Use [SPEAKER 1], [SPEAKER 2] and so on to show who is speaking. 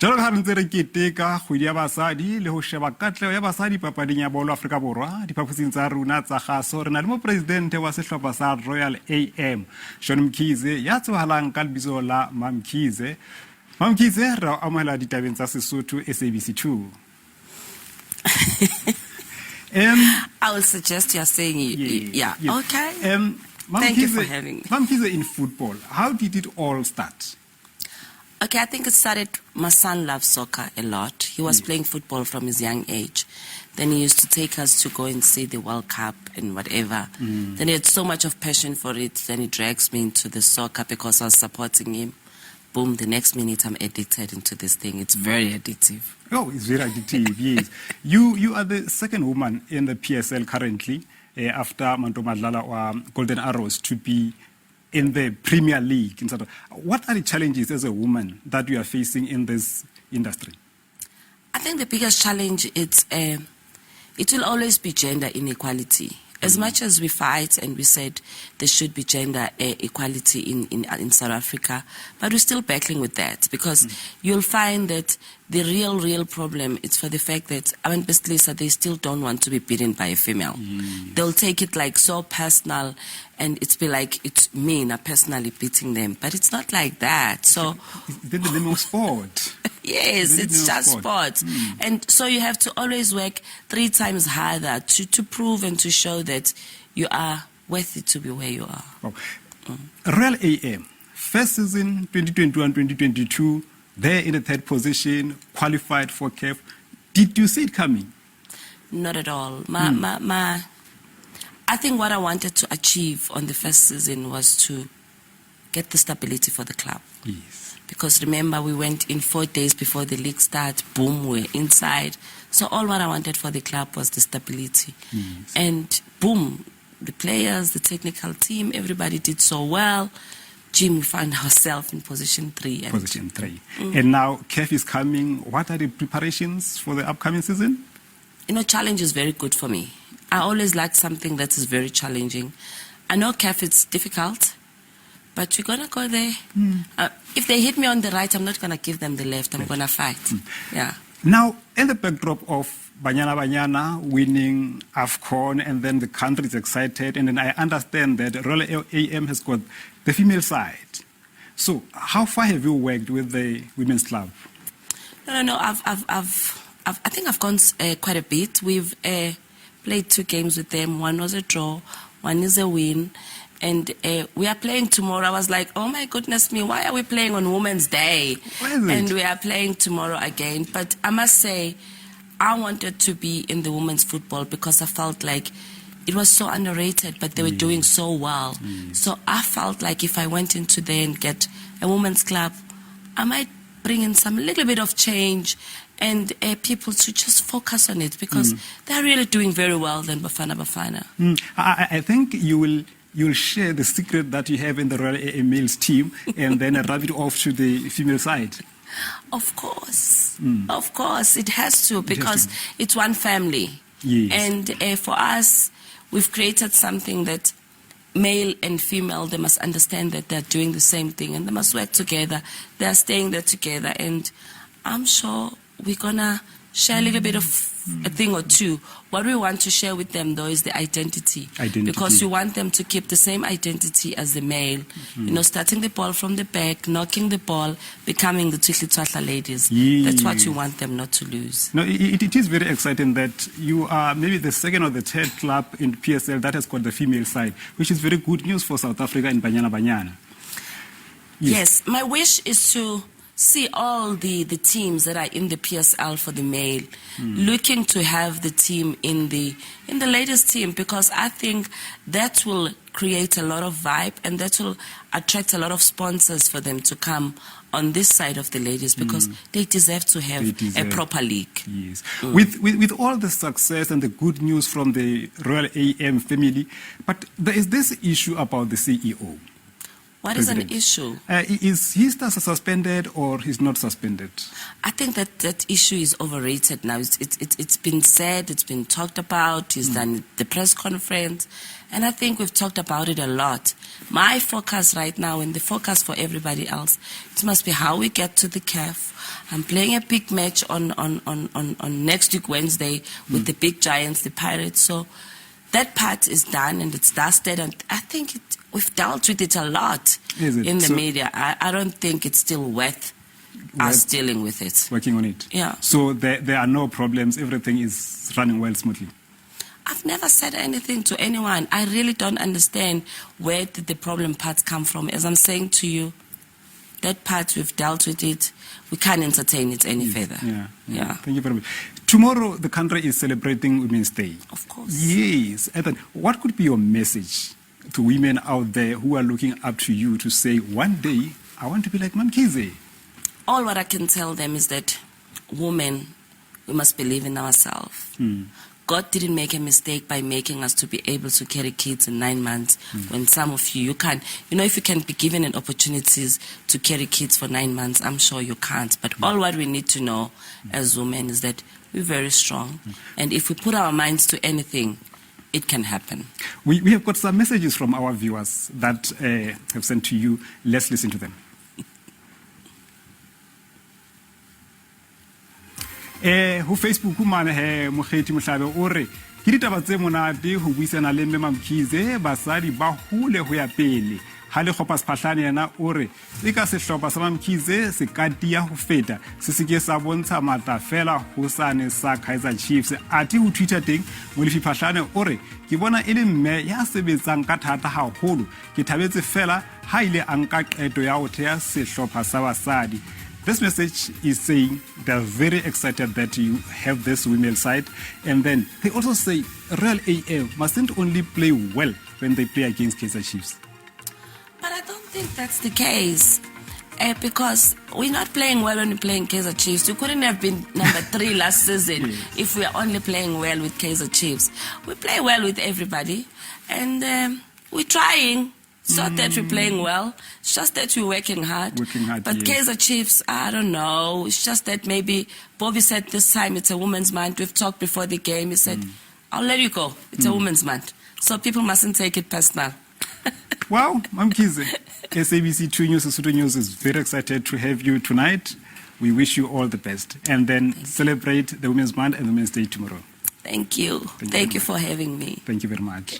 [SPEAKER 1] Jwalokaha ntse re keteka kgwedi ya basadi le ho sheba katleho ya basadi papading ya bolo Afrika Borwa Diphaposing tsa rona tsa kgaso re na le Mopresidente wa sehlopha sa Royal AM Shawn Mkhize ya tsebahalang ka lebitso la MamKhize. MamKhize re amohela ditabeng tsa Sesotho SABC 2.
[SPEAKER 2] I would suggest you're saying yeah. Okay.
[SPEAKER 1] Thank
[SPEAKER 2] you for having me.
[SPEAKER 1] MamKhize, in football, how did it all start?
[SPEAKER 2] Okay, I think it started, my son loves soccer a lot. He was playing football from his young age. Then he used to take us to go and see the World Cup and whatever. Then he had so much of passion for it. Then he drags me into the soccer because I was supporting him. Boom, the next minute I'm addicted into this thing. It's very addictive. Oh,
[SPEAKER 1] it's very addictive, yes. You are the second woman in the PSL currently, after Manto Madlala or Golden Arrows to be in the Premier League. What are the challenges as a woman that you are facing in this industry?
[SPEAKER 2] I think the biggest challenge is it will always be gender inequality. As much as we fight and we said there should be gender equality in South Africa, but we're still battling with that because you'll find that the real problem is for the fact that basically they still don't want to be beaten by a female. They'll take it like so personal and it's be like it's me not personally beating them, but it's not like that. So
[SPEAKER 1] it's the name of sport.
[SPEAKER 2] Yes, it's just sport. And so you have to always work 3 times harder to prove and to show that you are worthy to be where you are.
[SPEAKER 1] Oh. Royal AM, first season 2021-2022, there in the 3rd position, qualified for CAF. Did you see it coming?
[SPEAKER 2] Not at all. I think what I wanted to achieve on the first season was to get the stability for the club.
[SPEAKER 1] Yes.
[SPEAKER 2] Because remember, we went in 4 days before the league started. Boom, we're inside. So all what I wanted for the club was the stability.
[SPEAKER 1] Yes.
[SPEAKER 2] And boom, the players, the technical team, everybody did so well. Jim, we found ourselves in position 3.
[SPEAKER 1] Position 3. And now CAF is coming. What are the preparations for the upcoming season?
[SPEAKER 2] You know, challenge is very good for me. I always like something that is very challenging. I know CAF is difficult, but we're going to go there. If they hit me on the right, I'm not going to give them the left. I'm going to fight. Yeah.
[SPEAKER 1] Now, in the backdrop of Banyana winning AFCON, and then the country is excited, and then I understand that Royal AM has got the female side. So, how far have you worked with the women's club?
[SPEAKER 2] No. I think I've gone quite a bit. We've played 2 games with them. One was a draw, one is a win. And we are playing tomorrow. I was like, oh my goodness me, why are we playing on Women's Day? And we are playing tomorrow again. But I must say, I wanted to be in the women's football because I felt like it was so underrated, but they were doing so well. So I felt like if I went into there and get a women's club, I might bring in some little bit of change and people to just focus on it because they're really doing very well than Bafana.
[SPEAKER 1] I think you'll share the secret that you have in the Royal AM males team and then rub it off to the female side.
[SPEAKER 2] Of course. Of course. It has to because it's one family.
[SPEAKER 1] Yes.
[SPEAKER 2] And for us, we've created something that male and female, they must understand that they're doing the same thing and they must work together. They're staying there together. And I'm sure we're going to share a little bit of a thing or two. What we want to share with them, though, is the identity. Because you want them to keep the same identity as the male. You know, starting the ball from the back, knocking the ball, becoming the Twitli ladies. That's what you want them not to lose.
[SPEAKER 1] No, it is very exciting that you are maybe the 2nd or the 3rd club in PSL that has got the female side, which is very good news for South Africa and Banyana.
[SPEAKER 2] Yes, my wish is to see all the teams that are in the PSL for the male, looking to have the team in the ladies team because I think that will create a lot of vibe and that will attract a lot of sponsors for them to come on this side of the ladies because they deserve to have a proper league.
[SPEAKER 1] Yes. With all the success and the good news from the Royal AM family, but there is this issue about the CEO.
[SPEAKER 2] What is an
[SPEAKER 1] President.
[SPEAKER 2] issue?
[SPEAKER 1] Is he still suspended or he's not suspended?
[SPEAKER 2] I think that issue is overrated now. It's been said, it's been talked about, he's done the press conference, and I think we've talked about it a lot. My focus right now, and the focus for everybody else, it must be how we get to the CAF. I'm playing a big match on next week Wednesday with the big giants, the Pirates, so that part is done and it's dusted, and I think we've dealt with it a lot in the media. I don't think it's still worth us dealing with it.
[SPEAKER 1] Working on it?
[SPEAKER 2] Yeah.
[SPEAKER 1] So there are no problems, everything is running well, smoothly?
[SPEAKER 2] I've never said anything to anyone. I really don't understand where did the problem parts come from. As I'm saying to you, that part, we've dealt with it. We can't entertain it any further.
[SPEAKER 1] Yeah. Thank you very much. Tomorrow, the country is celebrating Women's Day.
[SPEAKER 2] Of course.
[SPEAKER 1] Yes. Ethan, what could be your message to women out there who are looking up to you to say, one day, I want to be like MamKhize?
[SPEAKER 2] All what I can tell them is that women, we must believe in ourselves. God didn't make a mistake by making us to be able to carry kids in 9 months when some of you can't. You know, if you can be given an opportunities to carry kids for 9 months, I'm sure you can't. But all what we need to know as women is that we're very strong. And if we put our minds to anything, it can happen.
[SPEAKER 1] We have got some messages from our viewers that have sent to you. Let's listen to them. Ho Facebook mane he Mokgethi Mohlabe o re ke ditaba tse monate ho buisana le MamKhize basadi ba hule ho ya pele ha le khopa sephahlane yena o re e ka sehlopha sa MamKhize se katia ho feta se seke sa bontsha mata fela ho sane sa Kaizer Chiefs ati ho Twitter teng mo le phiphahlane o re ke bona e le mme ya sebetsang ka thata haholo ke thabetse fela ha ile a nka qeto ya ho thea sehlopha sa basadi. This message is saying they're very excited that you have this women's side. And then they also say Royal AM mustn't only play well when they play against Kaizer Chiefs.
[SPEAKER 2] But I don't think that's the case. Because we're not playing well when we're playing Kaizer Chiefs. We couldn't have been number 3 last season if we are only playing well with Kaizer Chiefs. We play well with everybody. And we're trying. It's not that we're playing well. It's just that we're working hard. But Kaizer Chiefs, I don't know. It's just that maybe Bobby said this time it's a woman's month. We've talked before the game. He said, I'll let you go. It's a woman's month. So people mustn't take it personal.
[SPEAKER 1] Wow, MamKhize. SABC 2 News, Lesotho News is very excited to have you tonight. We wish you all the best. And then celebrate the Women's Month and the Women's Day tomorrow.
[SPEAKER 2] Thank you. Thank you for having me.
[SPEAKER 1] Thank you very much.